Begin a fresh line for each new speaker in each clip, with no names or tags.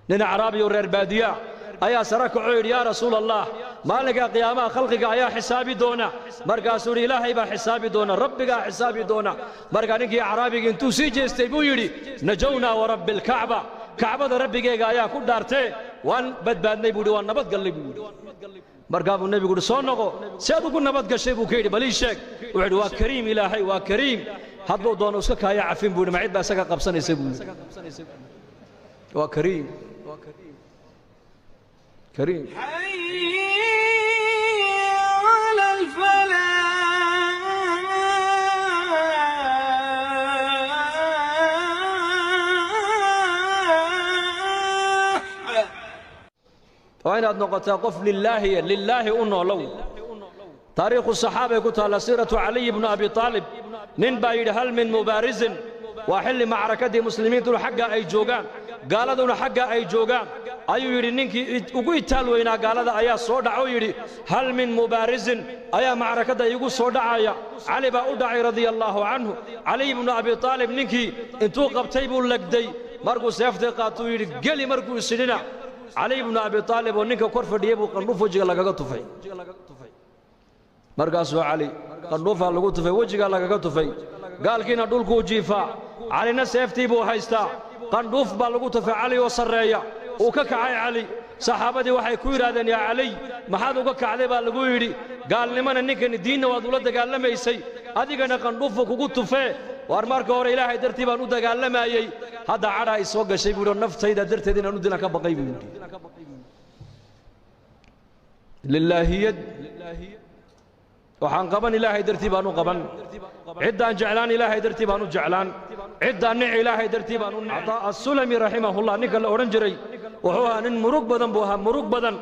nin acraabi oo reer baadiya ayaa sara kacoo yidhi yaa rasuul allah maalinka qiyaamaha khalqiga ayaa xisaabi doona markaasuu yidhi ilaahay baa xisaabi doona rabbigaa xisaabi doona markaa ninkii acraabiga intuu sii jeestay buu yidhi najownaa warabbi alkacba kacbada rabbigeyga ayaa ku dhaartee waan badbaadnay buu yidhi waan nabadgallay buu yidhi markaa buu nebigu yidhi soo noqo si aad ugu nabad gashay buu ka yidhi balii sheeg wuxuu yidhi waa kariim ilaahay waa kariim hadduu doono iska kaaya cafin buu yidhi ma cid baa isaga qabsanaysa buu yidhi waa kariim كريم
حي على الفلاح
وين نقطة قف لله أنولو تاريخ الصحابة كتها سيرة علي بن أبي طالب ننبايد هل من مبارز وحل معركة مسلمين تلو حقا أي جوغان قال دون حقا أي جوغان ayuu yidhi ninkii ugu itaal weynaa gaalada ayaa soo dhacay yidhi hal min mubaarizin ayaa macrakada igu soo dhacaya cali baa u dhacay radiyallahu anhu cali ibn abi talib ninkii intuu qabtay buu lagday markuu seeftay qaatuu yidhi geli markuu isidhina cali ibn abi talib oo ninka kor fadhiyay buu qandhuuf wajiga lagaga tufay markaasuu cali qandhuufa lagu tufay wajiga lagaga tufay gaalkiina dhulkuu jiifaa calina seeftii buu haystaa qandhuuf baa lagu tufay cali oo sarreeya وككعي علي صحابتي waxay ku yiraahdeen ya Ali maxaad uga kacday baa lagu yiri gaalnimana ninkan diinna waad ula dagaalamaysay adigana qandhuuf kugu tufee war marka hore ilaahay dartii baan u dagaalamayay hadda cara ay soo gashay buu naftayda darteed inaan u dilan ka baqay buu yiri lillahiyad waxaan qaban ilaahay dartii baan u qaban ciddaan jeclaan ilaahay dartii baan u jeclaan ciddaan nici ilaahay dartii baan u nici as-sulami rahimahullah ninka la oran jiray wuxuu ahaa nin murug badan buu ahaa murug badan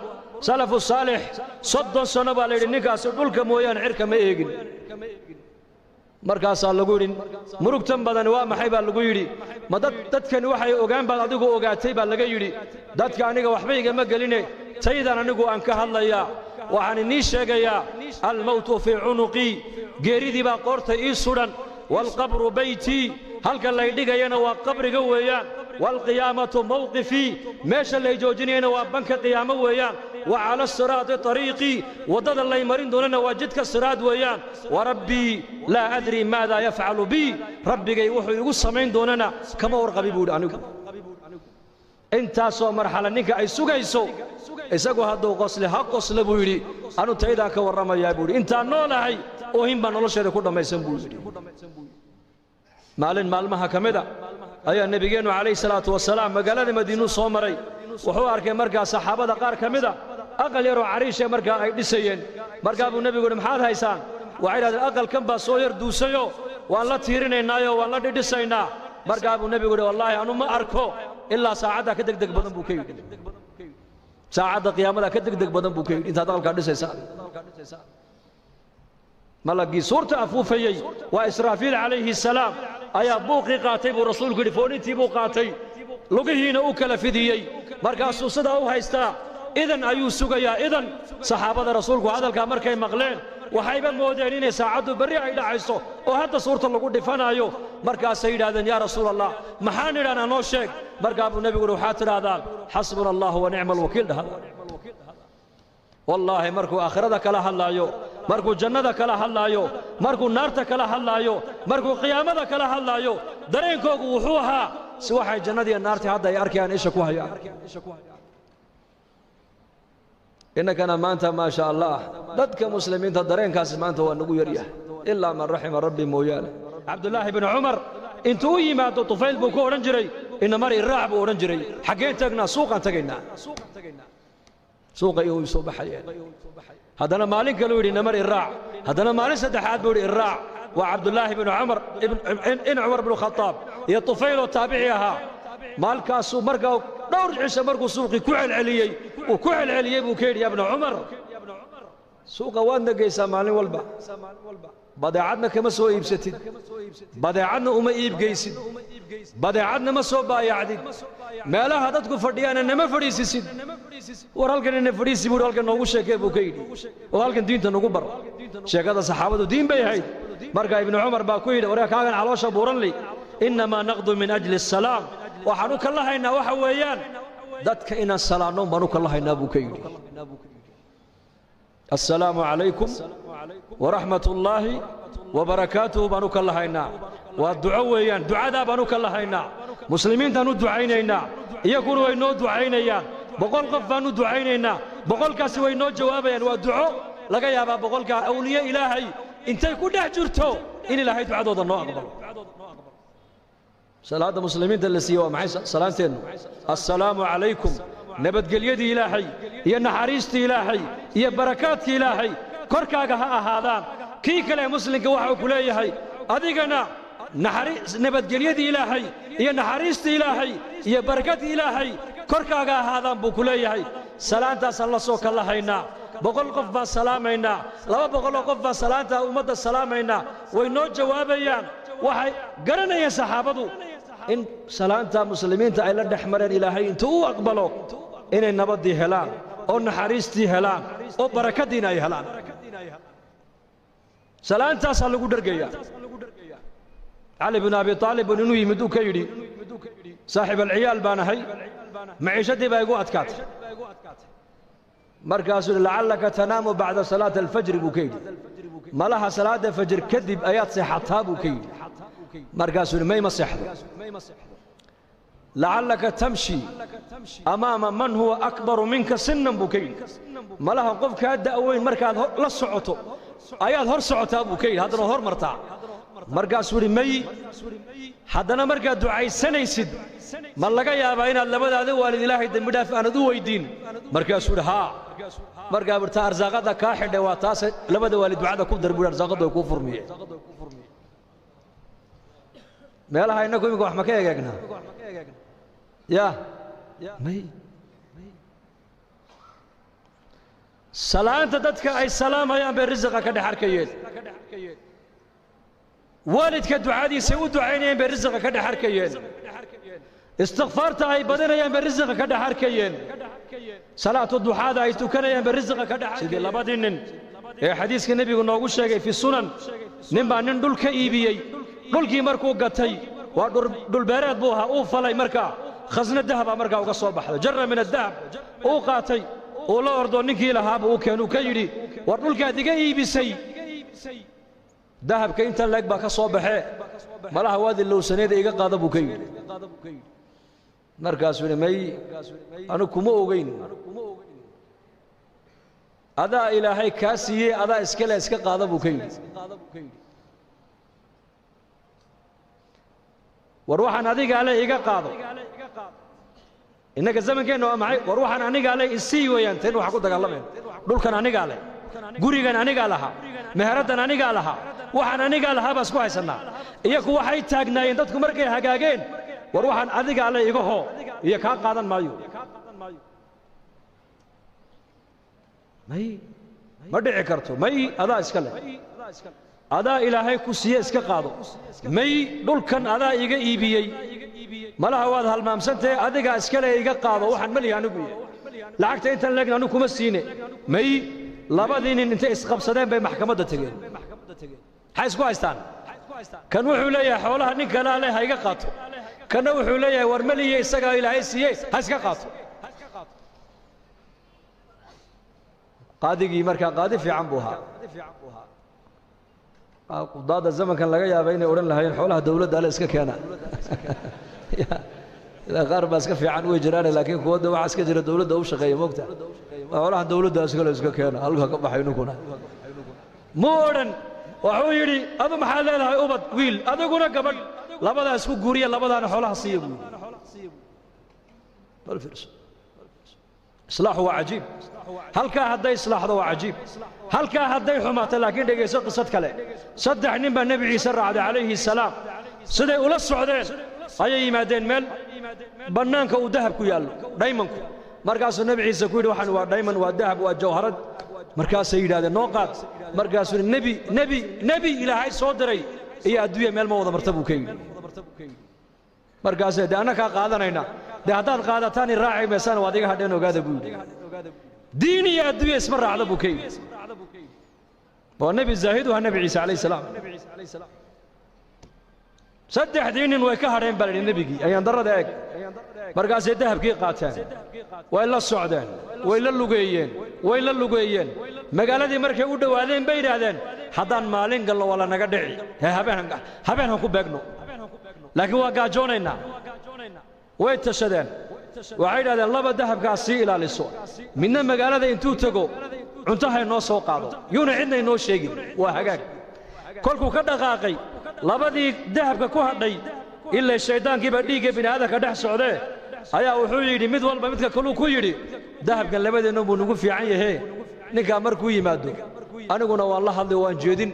salafu saalix 30 sano baa la yidhi ninkaasi dhulka mooyaan cirka ma eegin markaasaa lagu yidhi murugtan badan waa maxay baa lagu yidhi ma dadkani waxay ogaan baad adigu ogaatay baa laga yidhi dadka aniga waxba igama geline taydan anigu aan ka hadlayaa waxaan inii sheegayaa almawtu fii cunuqii geeridii baa qoorta ii sudhan waalqabru beytii halka lay dhigayana waa qabriga weeyaan waalqiyaamatu mawqifii meesha lay joojinayana waa banka qiyaamo weeyaan wa cala siraati طariiqii waddada lay marin doonana waa jidka siraad weeyaan warabbii laa adri maada yafcalu bii rabbigay wuxuu igu samayn doonana kama warqabi buu yidhi anigu intaasoo marxala ninka ay sugayso isagoo hadduu qosle ha qosle buu yidhi anu taydaan ka warramayaa buu yidhi intaan noolahay oohin baa nolosheeda ku dhammaysan buu yidhi maalin maalmaha ka mida ayaa nebigeennu calayhi salaatu wasalaam magaalada madiinuu soo maray wuxuu arkay markaa saxaabada qaar ka mida aqal yaroo cariishe markaa ay dhisayeen markaa buu nebigu yidhi maxaad haysaan waxay idhahdeen aqalkan baa soo yar duusayo waan la tiirinaynaayo waan la dhidhisaynaa markaa buu nebigu yidhi wallaahi anu ma arko ilaa saacaddaa ka degdeg badan buu ka yidhi saacadda qiyaamada ka degdeg badan buu ka yidhi intaad aqalkaa dhisaysaan malagii suurta afuufayey waa israafiil calayhi salaam ayaa buuqii qaatay buu rasuulku yidhi foonintii buu qaatay lugihiina u kala fidiyey markaasuu sidaa u haystaa idan ayuu sugayaa idan saxaabada rasuulku hadalkaa markay maqleen waxayba moodeen inay saacaddu berri ay dhacayso oo hadda suurta lagu dhifanaayo markaasay yidhahdeen yaa rasuul allah maxaan idhahnaa noo sheeg markaa buu nebigu yidhi waxaad tidhaahdaan xasbuna allahu wa nicma alwakiil dhahda wallaahi markuu aakhirada kala hadlaayo markuu jannada kala hadlaayo markuu naarta kala hadlaayo markuu qiyaamada kala hadlaayo dareenkoogu wuxuu ahaa si waxay jannadiiyo naartii hadda ay arkayaan isha ku hayaan innakana maanta maa sha allah dadka muslimiinta dareenkaasi maanta waa nagu yaryahay ilaa man raxima rabbi mooyaane cabdullaahi bn cumar intuu u yimaado tufayl buu ku odhan jiray ina mari raac buu odhan jiray xaggeen tagnaa suuqaan tagaynaa suuqa inuu soo baxayeen haddana maalin kaluu yidhi namar iraac haddana maalin saddexaad buu yidhi iraac waa cabdullaahi bn cumar in cumar bnu khataab iyo tufayloo taabici ahaa maalkaasuu markaa dhowr cisho markuu suuqii ku celceliyey uu ku celceliyey buu ka yidhi ya bna cumar suuqa waadna geysaa maalin walba badeecadna kama soo iibsatid badeecadna uma iibgeysid badeecadna ma soo baayacdid meelaha dadku fadhiyaana nama fadhiisisid war halkan ina fadhiisi buu halkan noogu sheekee buu ka yidhi oo halkan diinta nagu bar sheekada saxaabadu diin bay ahayd marka ibnu cumar baa ku yidhi waryaa kaagan caloosha buuran li innamaa naqdu min ajli asalaam waxaan u kallahaynaa waxa weeyaan dadka inaan salaanno banu kala haynaa buu ka yidhi assalaamu calaykum waraxmatullaahi wabarakaatuhu baanu ka lahaynaa waa duco weeyaan ducadaa baanu ka lahaynaa muslimiintaan u ducaynaynaa iyaguna way noo ducaynayaan 100 qof baan u ducaynaynaa 100kaasi way noo jawaabayaan waa duco laga yaabaa 100ka awliye ilaahay intay ku dhex jirto in ilaahay ducadooda noo aqbalo salaada muslimiinta la siiyo waa maxay salaanteenu assalaamu calaykum nabadgelyadii ilaahay iyo naxariistii ilaahay iyo barakaadkii ilaahay korkaaga ha ahaadaan kii kale muslimka waxa uu ku leeyahay adigana nabadgelyadii ilaahay iyo naxariistii ilaahay iyo barakaadkii ilaahay korkaaga ahaadaan buu ku leeyahay salaantaasaan la soo kala haynaa 100 qof baan salaamaynaa 200 qof baan salaanta ummadda salaamaynaa way noo jawaabayaan waxay garanayaan saxaabadu in salaanta muslimiinta ay la dhaxmareen ilaahay intuu u aqbalo inay nabadii helaan oo naxariistii helaan oo barakadiina ay helaan salaantaas lagu dhargaya Ali ibn Abi Talib inuu yimid uu ka yiri saaxib al-ciyaal baanahay maciishadii baa igu adkaatay markaasuu la'allaka tanaamu ba'da salaat al-fajr buu ka yiri malaha salaada fajr kadib ayaad seexataa buu ka yiri markaasuu ma seexdo لعلك تمشي أمام من هو أكبر منك سنا بكي ملها قف كهدا أوين مركز لا سعته أياد هر سعته بكي هذا هر مرتاع مركز سوري مي حدنا مركز دعاء سنة يسد ملقا يا باين اللبد هذا والد الله يدم بدافع أنا دو ويدين مركز سوري ها مركز برتاع أرزاقه كاحد واتاس لبد والد دعاء كوب درب أرزاقه كوفر مية ما لها إنكم يقول أحمد كيا جاكنا يا مي سلام تدتك أي سلام يا برزقك كده حركيين والدك دعاء سود عينين برزقك كده حركيين استغفرت أي بدن يا برزقك كده حركيين صلاة الضحى أي تكن يا برزقك كده سيدي الله بدينن حديث النبي قلنا وش في السنن نبى نندل كإيبي دول كي مركو قتي ودول بارد بوها أو فلاي مركا خزنة الذهب مركا وقصوا بحذا جرة من الذهب أو قاتي ولا أرضو نكي لهاب وكانوا كيري ودول كادي إيبي سي ذهب كإنت لك بك صباحه ملا هوادي اللو سنة إيجا قاضي بوكي مركز مي أنا كمو وجين أدا إلهي كاسية أدا إسكلا إسكا قاضي بوكي وروح أنا ذيك عليه إيجا قاضي إنك الزمن كأنه معي وروح أنا نيجي عليه السي وينتين وحقول الله من دول كان نيجي عليه قري كان نيجي علىها مهرة أنا نيجي علىها وحنا نيجي علىها بس كويس أنا إياك واحد تاجنا يندتكم مركي هجاجين وروح أنا ذيك عليه إيجا هو إياك قاضي مايو ما دعي كرتو ماي هذا إسكال هذا إلهي كوسية إسكا قاضو ماي دول كان هذا إيجا إيبي ملا هو هذا المامسنته هذا إسكال إيجا قاضو وحن ملي عنوبي لعكت أنت لقنا نكوم السينة ماي لابدين إن أنت إسقاب صدام بمحكمة تجين حيث كويستان كان وحوليا حولها نكلا عليها إيجا قاضو كان وحوليا ورملي إسقا إلهي سية إسكا قاضو قاضي مركا قاضي في عنبوها قضاء الزمن كان لقى بين أورن لهين حولها دولة على إسكا كيانا إذا غرب إسكا في عنوي جيرانه لكن هو دوا عسكر جرى دولة دوش غير مقطع حولها دولة إسكا كيانا ألقى كم حينكونا مورن وحويري هذا محل لها أوبد ويل هذا كنا قبل لا بد أسكو غوريا لا بد أن حولها صيب بالفرس إصلاح هو عجيب هل كان هذا إصلاح هو عجيب هل كان هذا حماة لكن دقيقة قصة كله صدق نبى النبي عيسى عليه السلام صدق ولا السعودين أي مادين مال بنانك وذهب كيالو دايما مركز النبي عيسى كويد وحن ودايما والذهب والجوهرات مركز سيد هذا النقاط مركز نبي إلى هاي صدري هي أدوية مال موضة مرتبو كي مركز ده أنا كقاعدنا هنا ده هذا القاعدة ثاني راعي مثلا واديك هدينا وقاعد بود ديني أدوية اسمه على بوكي والنبي الزاهد والنبي عيسى عليه السلام saddexdii nin way ka hadheen baa la yidhi nebigii ayaan darrada eeg markaasay dahabkii qaateen way la socdeen way la lugeeyeen magaaladii markay u dhowaadeen bay yidhaahdeen haddaan maalin galno waa la naga dhici habeen han ku beegno laakiin waa gaajoonaynaa way tashadeen waxay yidhahdeen laba dahabkaas sii ilaaliso midna magaalada intuu tego cuntahay noo soo qaado yuuna cidna inoo sheegin waa hagaag kolkuu ka dhaqaaqay labadii dahabka ku hadhay ilaa shayddaankiiba dhiigga bini'aadanka dhex socdee ayaa wuxuu yidhi mid walba midka kaluu ku yidhi dahabkan labadeenna buu nagu fiican yahee ninkaa markuu yimaado aniguna waan la hadlay waan jeedin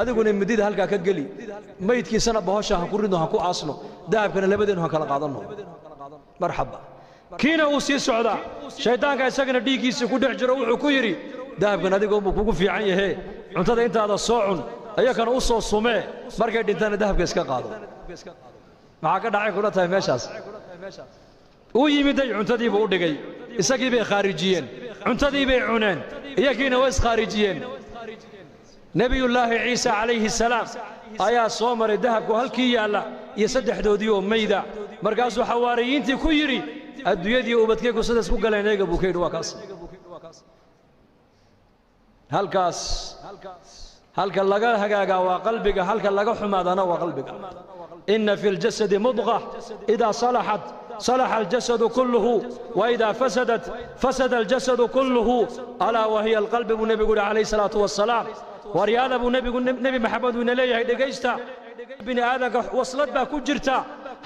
adiguna midida halkaa ka geli maydkiisana bahosha ha ku ridno ha ku aasno dahabkana labadeennu ha kala qaadanno marxaba kiina uu sii socdaa shayddaanka isagana dhiiggiisii ku dhex jiro wuxuu ku yidhi dahabkan adigoonbuu kugu fiican yahee cuntada intaada soo cun ayakana u soo sumee markay dhintana dahabka iska qaado maxaa ka dhacay kula tahay meeshaas uu yimiday cuntadiibuu u dhigay isagii bay khaarijiyeen cuntadii bay cuneen iyagiina way iskhaarijiyeen nebiyullaahi ciisa calayhi salaam ayaa soo maray dahabku halkii yaalla iyo saddexdoodii oo mayda markaasuu xawaariyiintii ku yidhi adduunyadii ubadkaygu sidaas ku galeen eega buu ka yidhi waa kaas halka laga hagaagaa waa qalbiga halka laga xumaadana waa qalbiga inna fi ljasadi mudqa idaa salaxat salaxa aljasadu kulluhu waidaa fasadat fasada aljasadu kulluhu alaa wahiya alqalbi buu nebigu yidhi calayhi salaatu wassalaam waryaada buu nebi maxamed uu ina leeyahay dhegaysta bini aadanka waslad baa ku jirta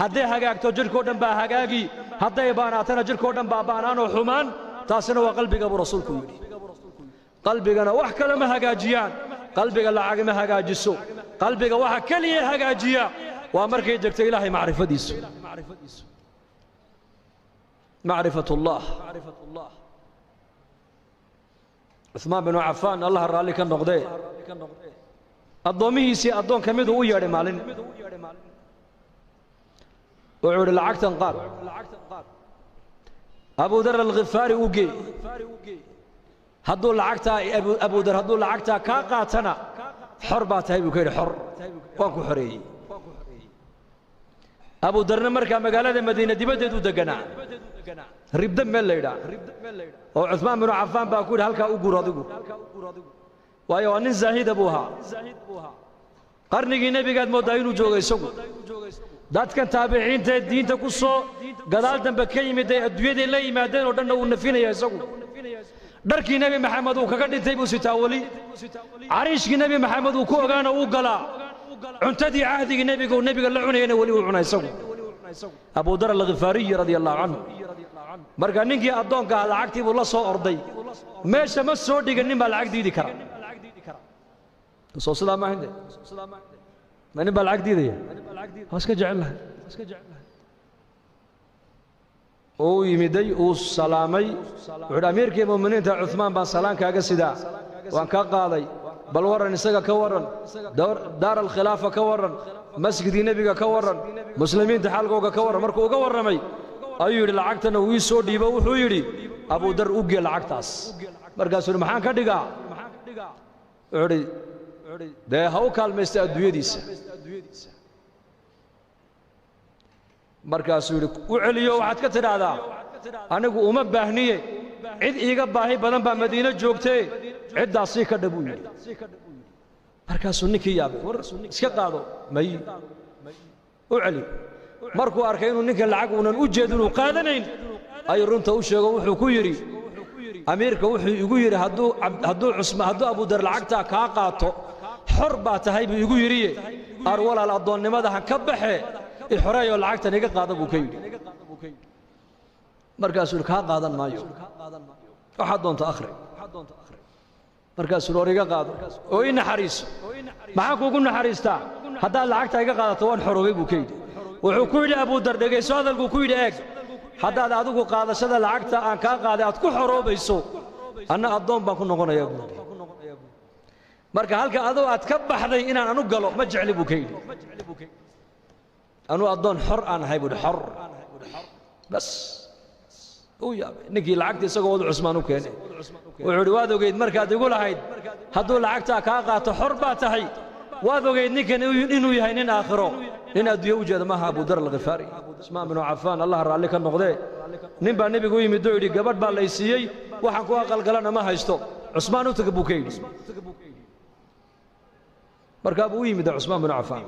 hadday hagaagto jidhkoo dhan baa hagaagi hadday baanaatana jidhkoo dhan baa baanaanoo xumaan taasina waa qalbiga buu rasuulku yidhi qalbigana wax kale ma hagaajiyaan qalbiga lacag ma hagaajiso qalbiga waxa keliya hagaajiya waa markay degto ilaahay macrifadiisu macrifatullah cuthmaan binu cafaan allah raalli ka noqdee addoommihiisii addoon ka miduu u yeedhay maalin wuxuu idhi lacagtan qaad abudar alkhifaari u geey hadduu lacagtaa abudar hadduu lacagtaa kaa qaatana xor baa tahay buu ka yidhi xor waan ku xoreeyey abudarna markaa magaalada madiina dibaddeedu deganaa ribda meel la yidhaa oo cuthmaan binu cafaan baa ku yidhi halkaa u guur adigu waayo waa nin zaahida buu ahaa qarnigii nebigaad mooddaa inuu joogo isagu dadkan taabiciintaee diinta ku soo gadaal dambe ka yimid ay adduunyaday la yimaadeen oo dhanna uu nafinaya isagu dharkii nebi maxamed uu kaga dhintay buu sitaa weli cariishkii nebi maxamed uu ku ogaana uu galaa cuntadii cahdigii nebiga la cunayana weli uu cunaa isagu abudar alkhifaariyi radia allahu canhu marka ninkii addoonka ah lacagtii buu la soo orday meesha ma soo dhigan nin baa lacag diidi kara soo sidaa ma ahinde ma nin baa lacag diidaya waa iska jecel lahay uu yimiday uu salaamay wuxuu dhi amiirkii mu'miniinta cuthmaan baan salaan kaaga sidaa waan kaa qaaday bal warran isaga ka warran daar alkhilaafa ka warran masjidkii nebiga ka warran muslimiinta xaalkooga ka warran markuu uga warramay ayuu yidhi lacagtana uu ii soo dhiibo wuxuu yidhi abudar u gee lacagtaas markaasuu yidhi maxaan ka dhigaa wuxuu idhi dee ha u kaalmaysta adduunyadiisa markaasuu yidhi u celiyo waxaad ka tidhaahdaa anigu uma baahniye cid iiga baahi badan baa madiino joogtee ciddaas sii ka dhabuu yidhi markaasuu ninkii yaabay war iska qaado may u celi markuu arkay inuu ninka lacag uunan u jeedin uu qaadanayn ayuu runta u sheego wuxuu ku yidhi amiirka wuxuu igu yidhi hadduu abudar lacagtaa kaa qaato xor baa tahay buu igu yidhiye ar walaal addoonnimada ha ka baxee ixoreeyoo lacagtan iga qaada buu ka yidhi markaasuu yidhi kaa qaadan maayo waxaad doonta akhri markaasuu yidhi or iga qaado oo ii naxariiso maxaan kuugu naxariistaa haddaad lacagtaa iga qaadato waan xoroobay buu ka yidhi wuxuu ku yidhi abudar dhegayso hadalkuu ku yidhi eeg haddaad adigu qaadashada lacagta aan kaa qaaday aad ku xoroobayso anna addoon baan ku noqonayaa buudi marka halka adoo aad ka baxday inaan anu galo ma jecli buu ka yidhi anuu addoon xor aan ahay buuhi xor bas uu yaabay ninkii lacagta isagoo wadu cusmaan u keenay wuxuu idhi waad ogeyd markaad igu lahayd hadduu lacagtaa kaa qaato xor baa tahay waad ogeyd ninkan inuu yahay nin aakhiro nin adduunye u jeeda maaha abu dar alkhifaari cusmaan binu cafaan allah raalli ka noqdee nin baa nebigu u yimid oo yidhi gabadh baa lay siiyey waxaan ku aqalgalana ma haysto cusmaan u taga buu ka yidhi markaa buu u yimid cusmaan binu cafaan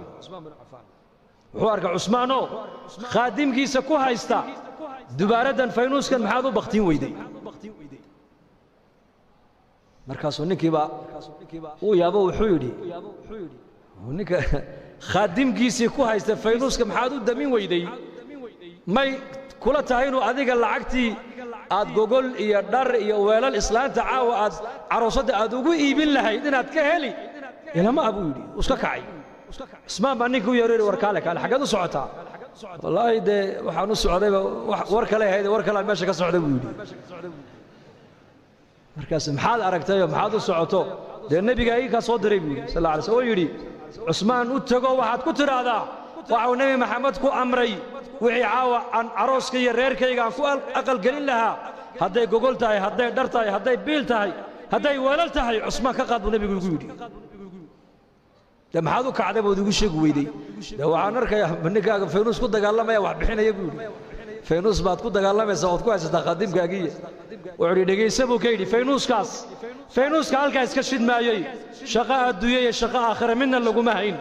wuxuu arkay cusmaanoo khaadimkiisa ku haysta dubaaradan faynuuskan maxaad u baktiin weyday markaasuu ninkiiba uu yaabo wuxuu yidhi ninka khaadimkiisii ku haysta faynuuska maxaad u damin weyday may kula tahay inuu adiga lacagtii aad gogol iyo dhar iyo weelal islaanta caawa aad caroosadda aad ugu iibin lahayd inaad ka heli ilama abuu yidhi iska kacay cusmaan baa ninka u yeeray war kaale xaggeed u socotaa wallaahi dee waxaan u socdayba war kale ahayd war kale meesha ka socda buu yidhi markaas maxaad aragtayoo maxaad u socoto dee nebiga ii kaa soo diray buu yidhi sal alla alay slam oo yidhi cusmaan u tago waxaad ku tidhaahdaa waxuu nebi maxamed ku amray wixii caawa aan carooska iyo reerkayga aan ku aqalgelin lahaa hadday gogol tahay hadday dhar tahay hadday biil tahay hadday weelal tahay cusmaan ka qaad buu nebigu igu yidhi dee maxaad u kacday bood igu sheegi weyday dee waxaan arkayaa ninkaaga faynuus ku dagaalamaya wax bixinaya buu yidhi faynuus baad ku dagaalamaysaa ood ku haysataa khadiimkaagiiya wuxuu yidhi dhegaysa buu ka yidhi faynuuska halkaa iska shidmaayey shaqo adduunye iyo shaqo aakhira midna laguma hayn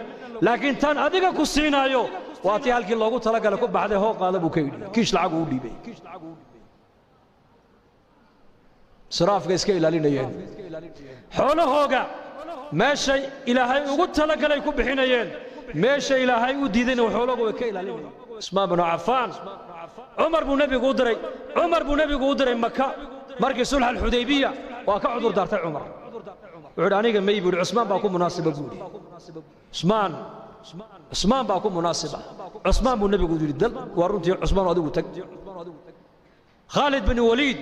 laakiin tan adiga ku siinaayo waa tii halkii loogu talagalay ku baxday hoo qaada buu ka yidhi kiish lacagu u dhiibay israafka iska ilaalinayeen xoolahooga meeshay ilaahay ugu talagalay ku bixinayeen meesha ilaahay u diidayna xoolahooga way ka ilaalinayeen cusmaan binu cafaan cumar buu nebigu u diray maka markii sulx alxudaybiya waa ka cudur daartay cumar wuxuu yidhi aniga may buu yidhi cusmaan baa ku munaasiba buu yidhi cusmaan baa ku munaasiba cusmaan buu nebigu yidhi dal waa runtii cusmaan adigu tag khaalid bin waliid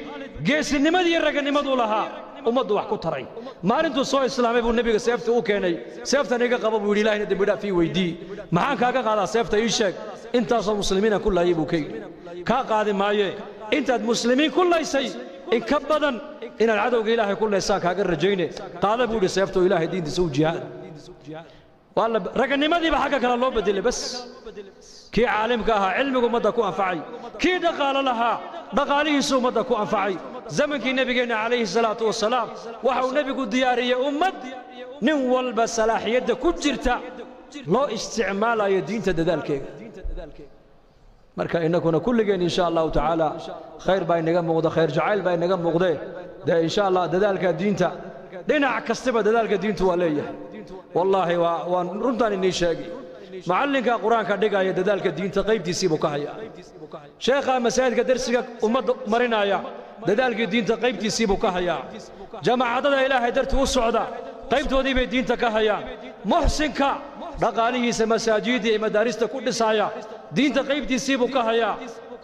geesinimadii raganimaduu lahaa ummaddu wax ku taray maalintuu soo islaamay buu nebiga seefta u keenay seeftan iga qaba buu yidhi ilaahina dembi dhaaf ii weydii maxaan kaaga qaadaa seefta ii sheeg intaasoo muslimiina ku laayay buu ka yidhi kaa qaadi maaye intaad muslimiin ku laysay in ka badan inaad cadowga ilaahay ku laysaan kaaga rajayne qaada buu yidhi seefta oo ilaahay diintiisa u jihaad raganimadiiba xagga kale loo bedelay bas kii caalimka ahaa cilmigu ummadda ku anfacay kii dhaqaalo lahaa dhaqaalihiisu ummadda ku anfacay zamankii nebigeenna calayhi salaatu wasalaam waxau nebigu diyaariyey ummad nin walba salaaxiyadda ku jirta loo isticmaalayo diinta dadaalkeega marka innakuna kulligeen insha allahu tacaala khayr baa inaga muuqda khayr jacayl baa inaga muuqdee dee insha allah dadaalka diinta dhinac kastaba dadaalka diintu waa leeyahay wallaahi waan runtaan inii sheegi macallinka qur-aanka dhigaya dadaalka diinta qaybtiisii buu ka hayaa sheekha masaajidka darsiga ummadda marinaya dadaalkii diinta qaybtiisii buu ka hayaa jamaacadada ilaahay dartii u socda qaybtoodii bay diinta ka hayaan muxsinka dhaqaalihiisa masaajidda iyo madaarista ku dhisaya diinta qaybtiisii buu ka hayaa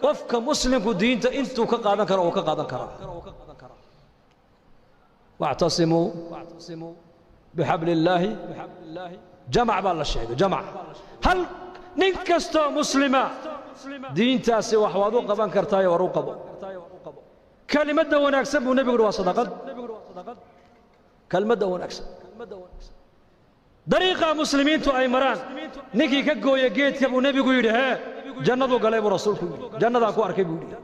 qofka muslimku diinta intuu ka qaadan karo uu ka qaadan karaa wactasimuu bixabli illaahi jamac baa la sheegay jamac hal nin kastoo muslima diintaasi wax waad u qaban kartaayo war u qabo kelimadda wanaagsan buu nebigu yidhi waa sadaqad kelmadda wanaagsan dariiqa muslimiintu ay maraan ninkii ka gooya geedka buu nebigu yidhi hee jannaduu galay buu rasuulku yidhi jannadaan ku arkay buu yidhi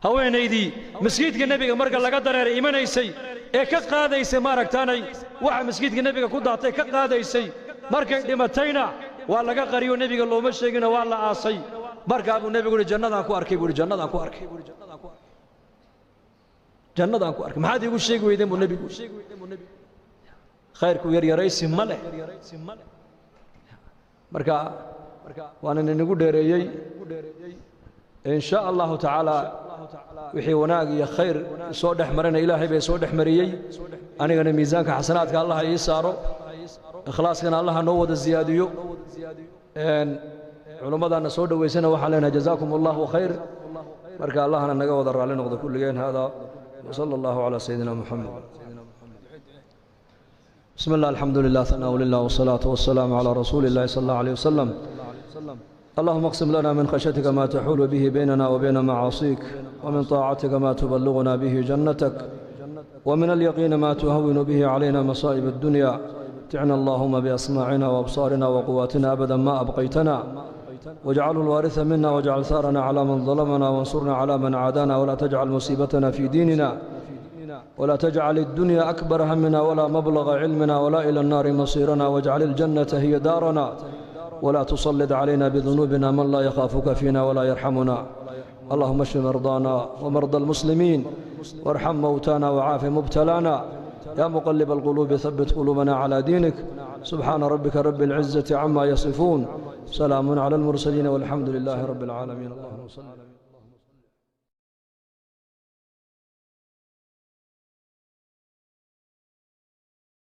haweenaydii masjidka nebiga marka laga dareeray imanaysay ee ka qaadaysay maaragtaanay waxa masjidka nebiga ku daatay ka qaadaysay markay dhimatayna waa laga qariyo nebiga looma sheegina waa la aasay markaa buu nebigu yidhi jannadaan ku arkay buu yidhi jannadaan ku arkay jannadaan ku arkay maxaad iigu sheegi weydeen buu nebigu khayrku yaryaraysi ma leh marka waanan inagu dheereeyey in sha allahu tacaala wixii wanaag iyo khayr soo dhex marina ilaahay bay soo dhex mariyey anigana miisaanka xasanaadka allah ii saaro ikhlaaskana allah noo wada ziyaadiyo culimmadana soo dhaweysana waxaan leenahay jazaakum allahu khayr marka allahna naga wada raalli noqdo kulligeen hada وصلى الله على سيدنا محمد بسم الله الحمد لله ثناء لله والصلاة والسلام على رسول الله صلى الله عليه وسلم اللهم اقسم لنا من خشيتك ما تحول به بيننا وبين معاصيك ومن طاعتك ما تبلغنا به جنتك ومن اليقين ما تهون به علينا مصائب الدنيا متعنا اللهم بأسماعنا وأبصارنا وقواتنا أبدا ما أبقيتنا، واجعله الوارث منا، واجعل ثارنا على من ظلمنا، وانصرنا على من عادانا، ولا تجعل مصيبتنا في ديننا، ولا تجعل الدنيا أكبر همنا ولا مبلغ علمنا ولا إلى النار مصيرنا، واجعل الجنة هي دارنا، ولا تسلط علينا بذنوبنا من لا يخافك فينا ولا يرحمنا. اللهم اشف مرضانا ومرضى المسلمين، وارحم موتانا وعاف مبتلانا. يا مقلب القلوب ثبت قلوبنا على دينك. سبحان ربك رب العزة عما يصفون، سلام على المرسلين والحمد لله رب العالمين. اللهم صل على